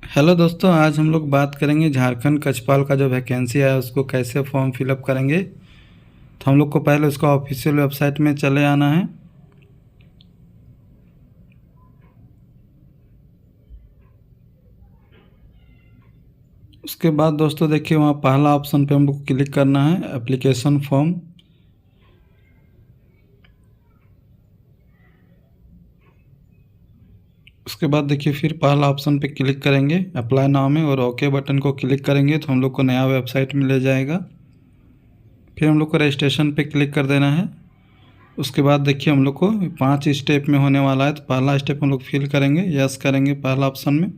Hello दोस्तों, आज हम लोग बात करेंगे झारखंड कछपाल का जो वैकेंसी है उसको कैसे फॉर्म फिलअप करेंगे। तो हम लोग को पहले उसका ऑफिशियल वेबसाइट में चले आना है। उसके बाद दोस्तों देखिए, वहाँ पहला ऑप्शन पे हम लोग को क्लिक करना है, एप्लीकेशन फॉर्म। उसके बाद देखिए फिर पहला ऑप्शन पे क्लिक करेंगे अप्लाई नाउ में, और ओके बटन को क्लिक करेंगे तो हम लोग को नया वेबसाइट में ले जाएगा। फिर हम लोग को रजिस्ट्रेशन पे क्लिक कर देना है। उसके बाद देखिए हम लोग को 5 स्टेप में होने वाला है। तो पहला स्टेप हम लोग फिल करेंगे, यस करेंगे पहला ऑप्शन में।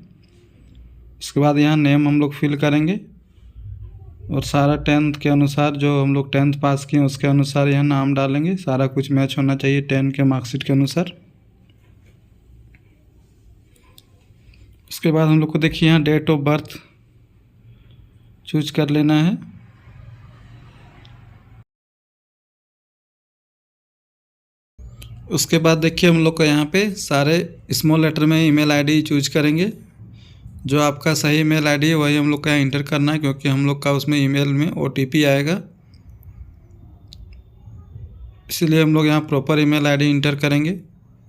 उसके बाद यहाँ नेम हम लोग फिल करेंगे और सारा 10th के अनुसार, जो हम लोग 10th पास किए उसके अनुसार यहाँ नाम डालेंगे। सारा कुछ मैच होना चाहिए 10 के मार्कशीट के अनुसार। उसके बाद हम लोग को देखिए यहाँ डेट ऑफ बर्थ चूज कर लेना है। उसके बाद देखिए हम लोग को यहाँ पे सारे स्मॉल लेटर में ईमेल आईडी चूज करेंगे। जो आपका सही ईमेल आईडी है वही हम लोग का इंटर करना है, क्योंकि हम लोग का उसमें ईमेल में ओटीपी आएगा। इसलिए हम लोग यहाँ प्रॉपर ईमेल आईडी इंटर करेंगे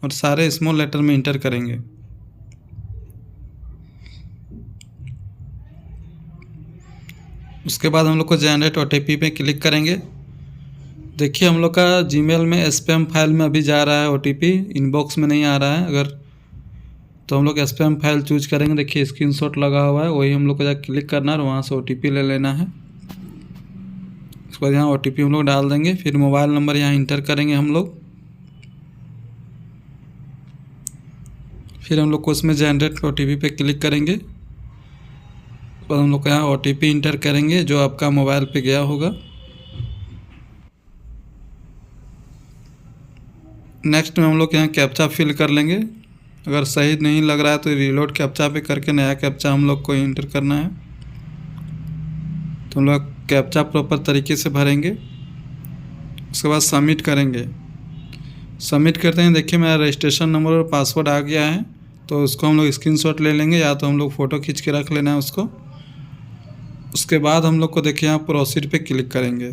और सारे स्मॉल लेटर में इंटर करेंगे। उसके बाद हम लोग को जनरेट ओटीपी पे क्लिक करेंगे। देखिए हम लोग का जीमेल में स्पैम फाइल में अभी जा रहा है ओटीपी, इनबॉक्स में नहीं आ रहा है। अगर तो हम लोग स्पैम फाइल चूज करेंगे। देखिए स्क्रीनशॉट लगा हुआ है, वही हम लोग को जाकर क्लिक करना है और वहाँ से ओटीपी ले लेना है। उसके बाद यहाँ ओटीपी हम लोग डाल देंगे। फिर मोबाइल नंबर यहाँ इंटर करेंगे हम लोग। फिर हम लोग को उसमें जनरेट ओटीपी पे क्लिक करेंगे। उसके बाद हम लोग यहाँ ओटीपी इंटर करेंगे जो आपका मोबाइल पे गया होगा। नेक्स्ट में हम लोग यहाँ कैप्चा फिल कर लेंगे। अगर सही नहीं लग रहा है तो रीलोड कैप्चा पे करके नया कैप्चा हम लोग को इंटर करना है। तो हम लोग कैप्चा प्रॉपर तरीके से भरेंगे। उसके बाद सबमिट करेंगे। सबमिट करते हैं, देखिए मेरा रजिस्ट्रेशन नंबर और पासवर्ड आ गया है। तो उसको हम लोग स्क्रीनशॉट ले लेंगे, या तो हम लोग फ़ोटो खींच के रख लेना है उसको। उसके बाद हम लोग को देखिए यहाँ प्रोसीड पे क्लिक करेंगे।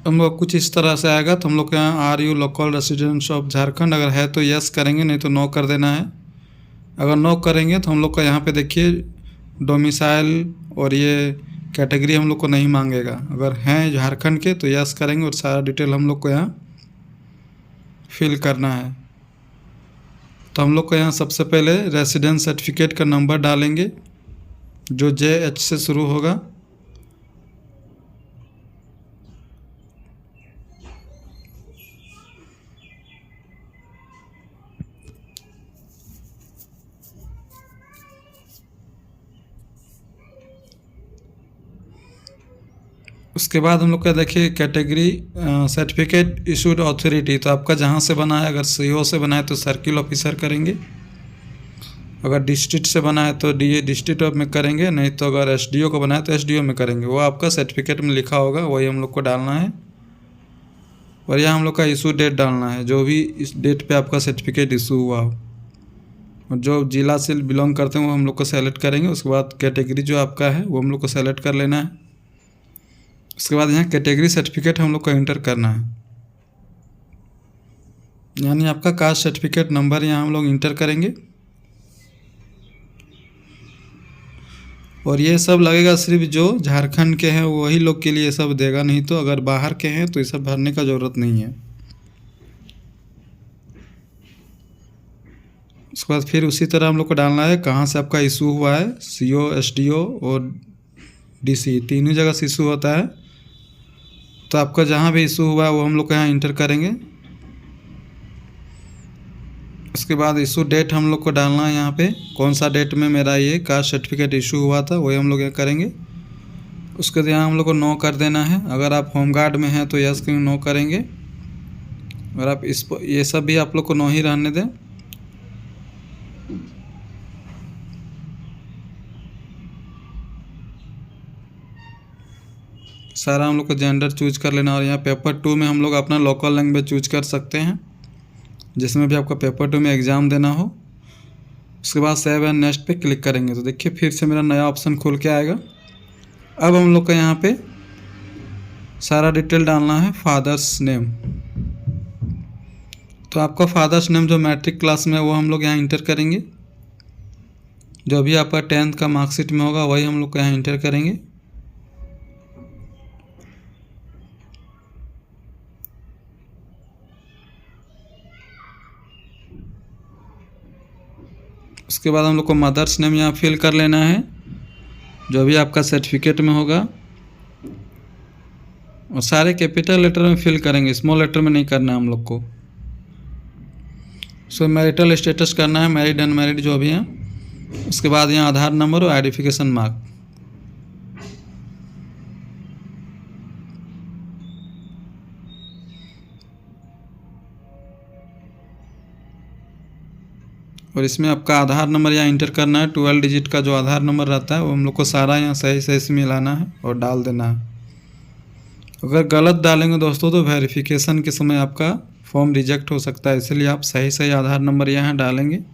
हम लोग कुछ इस तरह से आएगा। तो हम लोग यहाँ are you local residents of Jharkhand, अगर है तो यस करेंगे, नहीं तो नो कर देना है। अगर नो करेंगे तो हम लोग का यहाँ पे देखिए डोमिसाइल और ये कैटेगरी हम लोग को नहीं मांगेगा। अगर हैं झारखंड के तो यस करेंगे और सारा डिटेल हम लोग को यहाँ फिल करना है। तो हम लोग को यहाँ सबसे पहले रेसिडेंस सर्टिफिकेट का नंबर डालेंगे जो JH से शुरू होगा। उसके बाद हम लोग का देखिए कैटेगरी सर्टिफिकेट इशूड अथॉरिटी, तो आपका जहाँ से बना है, अगर CO से बना है तो सर्किल ऑफिसर करेंगे। अगर डिस्ट्रिक्ट से बना है तो DA डिस्ट्रिक्ट में करेंगे, नहीं तो अगर SDO को बना है तो SDO में करेंगे। वो आपका सर्टिफिकेट में लिखा होगा, वही हम लोग को डालना है। और यहाँ हम लोग का इशू डेट डालना है, जो भी इस डेट पे आपका सर्टिफिकेट इशू हुआ हो। और जो जिला से बिलोंग करते हैं वो हम लोग को सेलेक्ट करेंगे। उसके बाद कैटेगरी जो आपका है वो हम लोग को सेलेक्ट कर लेना है। उसके बाद यहाँ कैटेगरी सर्टिफिकेट हम लोग को इंटर करना है, यानी आपका कास्ट सर्टिफिकेट नंबर यहाँ हम लोग इंटर करेंगे। और ये सब लगेगा सिर्फ जो झारखंड के हैं वही लोग के लिए सब देगा, नहीं तो अगर बाहर के हैं तो ये सब भरने का ज़रूरत नहीं है। उसके बाद फिर उसी तरह हम लोग को डालना है कहाँ से आपका इशू हुआ है। CO, SDO और DC तीनों जगह से इशू होता है। तो आपका जहाँ भी इशू हुआ है वो हम लोग यहाँ इंटर करेंगे। उसके बाद इशू डेट हम लोग को डालना है, यहाँ पे कौन सा डेट में मेरा ये कास्ट सर्टिफिकेट इशू हुआ था वही हम लोग यहाँ करेंगे। उसके बाद यहाँ हम लोग को नो कर देना है। अगर आप होमगार्ड में हैं तो यस करेंगे, नो करेंगे। अगर आप ये सब भी आप लोग को नो ही रहने दें। सारा हम लोग को जेंडर चूज कर लेना। और यहाँ पेपर 2 में हम लोग अपना लोकल लैंग्वेज चूज कर सकते हैं, जिसमें भी आपका पेपर 2 में एग्ज़ाम देना हो। उसके बाद सेव एंड नेक्स्ट पे क्लिक करेंगे तो देखिए फिर से मेरा नया ऑप्शन खुल के आएगा। अब हम लोग को यहाँ पे सारा डिटेल डालना है, फादर्स नेम। तो आपका फादर्स नेम जो मैट्रिक क्लास में है वो हम लोग यहाँ इंटर करेंगे, जो भी आपका 10th का मार्कशीट में होगा वही हम लोग को यहाँ इंटर करेंगे। उसके बाद हम लोग को मदर्स नेम यहाँ फिल कर लेना है, जो भी आपका सर्टिफिकेट में होगा, और सारे कैपिटल लेटर में फिल करेंगे, स्मॉल लेटर में नहीं करना है हम लोग को। सो मैरिटल स्टेटस करना है, मैरिड अनमैरिड जो भी है। उसके बाद यहाँ आधार नंबर और आइडेंटिफिकेशन मार्क। और इसमें आपका आधार नंबर यहाँ इंटर करना है, 12 डिजिट का जो आधार नंबर रहता है वो हम लोग को सारा यहाँ सही सही से मिलाना है और डाल देना है। अगर गलत डालेंगे दोस्तों तो वेरिफिकेशन के समय आपका फॉर्म रिजेक्ट हो सकता है, इसलिए आप सही सही आधार नंबर यहाँ डालेंगे।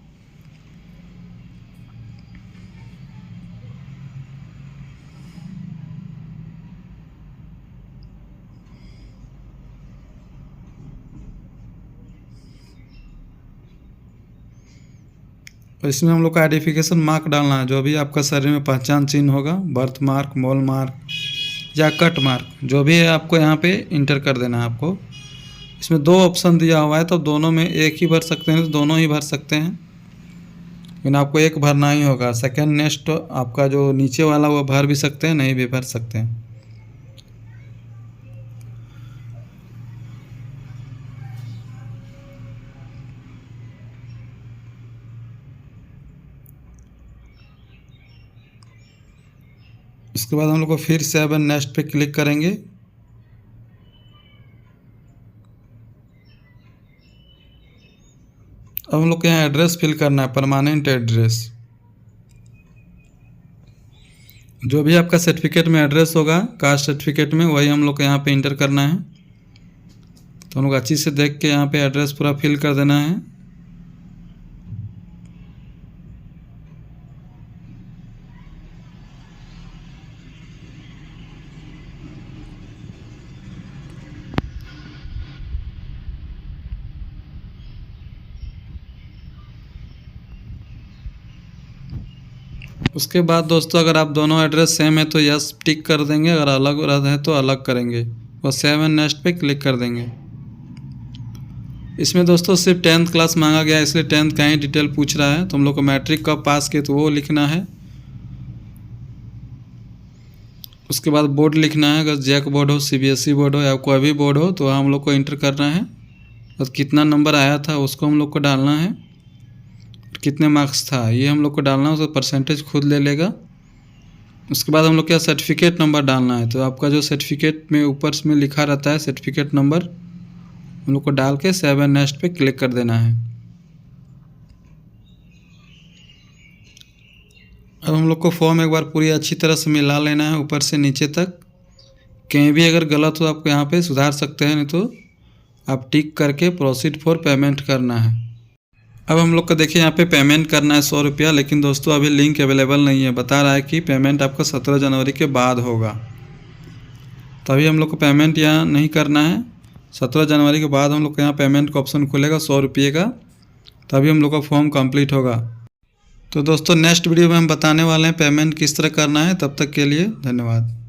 और इसमें हम लोग का आइडेंटिफिकेशन मार्क डालना है, जो भी आपका शरीर में पहचान चिन्ह होगा, बर्थ मार्क, मोल मार्क या कट मार्क, जो भी है आपको यहाँ पे इंटर कर देना है आपको। इसमें 2 ऑप्शन दिया हुआ है, तो दोनों में एक ही भर सकते हैं तो दोनों ही भर सकते हैं, लेकिन आपको एक भरना ही होगा। सेकंड नेक्स्ट आपका जो नीचे वाला वो भर भी सकते हैं, नहीं भी भर सकते हैं। इसके बाद हम लोग को फिर सेव एंड नेक्स्ट पे क्लिक करेंगे। अब हम लोग को यहाँ एड्रेस फिल करना है, परमानेंट एड्रेस। जो भी आपका सर्टिफिकेट में एड्रेस होगा, कास्ट सर्टिफिकेट में, वही हम लोग को यहाँ पे इंटर करना है। तो हम लोग अच्छी से देख के यहाँ पे एड्रेस पूरा फिल कर देना है। उसके बाद दोस्तों अगर आप दोनों एड्रेस सेम है तो यस टिक कर देंगे, अगर अलग अलग है तो अलग करेंगे और सेव एंड नेक्स्ट पे क्लिक कर देंगे। इसमें दोस्तों सिर्फ 10th क्लास मांगा गया है, इसलिए 10th का ही डिटेल पूछ रहा है। तो हम लोग को मैट्रिक कब पास किए तो वो लिखना है। उसके बाद बोर्ड लिखना है, अगर जैक बोर्ड हो, CBSE बोर्ड हो या कोई भी बोर्ड हो तो हम लोग को इंटर करना है। और कितना नंबर आया था उसको हम लोग को डालना है, कितने मार्क्स था ये हम लोग को डालना है, उसका परसेंटेज खुद ले लेगा। उसके बाद हम लोग क्या सर्टिफिकेट नंबर डालना है, तो आपका जो सर्टिफिकेट में ऊपर में लिखा रहता है सर्टिफिकेट नंबर, हम लोग को डाल के सेव एंड नेक्स्ट पे क्लिक कर देना है। अब हम लोग को फॉर्म एक बार पूरी अच्छी तरह से मिला लेना है ऊपर से नीचे तक। कहीं भी अगर गलत हो आपको यहाँ पे सुधार सकते हैं, नहीं तो आप टिक करके प्रोसीड फॉर पेमेंट करना है। अब हम लोग को देखिए यहाँ पे पेमेंट करना है 100 रुपया, लेकिन दोस्तों अभी लिंक अवेलेबल नहीं है, बता रहा है कि पेमेंट आपका 17 जनवरी के बाद होगा। तभी हम लोग को पेमेंट यहाँ नहीं करना है, 17 जनवरी के बाद हम लोग को यहाँ पेमेंट का ऑप्शन खुलेगा 100 रुपये का, तभी हम लोग का फॉर्म कंप्लीट होगा। तो दोस्तों नेक्स्ट वीडियो में हम बताने वाले हैं पेमेंट किस तरह करना है। तब तक के लिए धन्यवाद।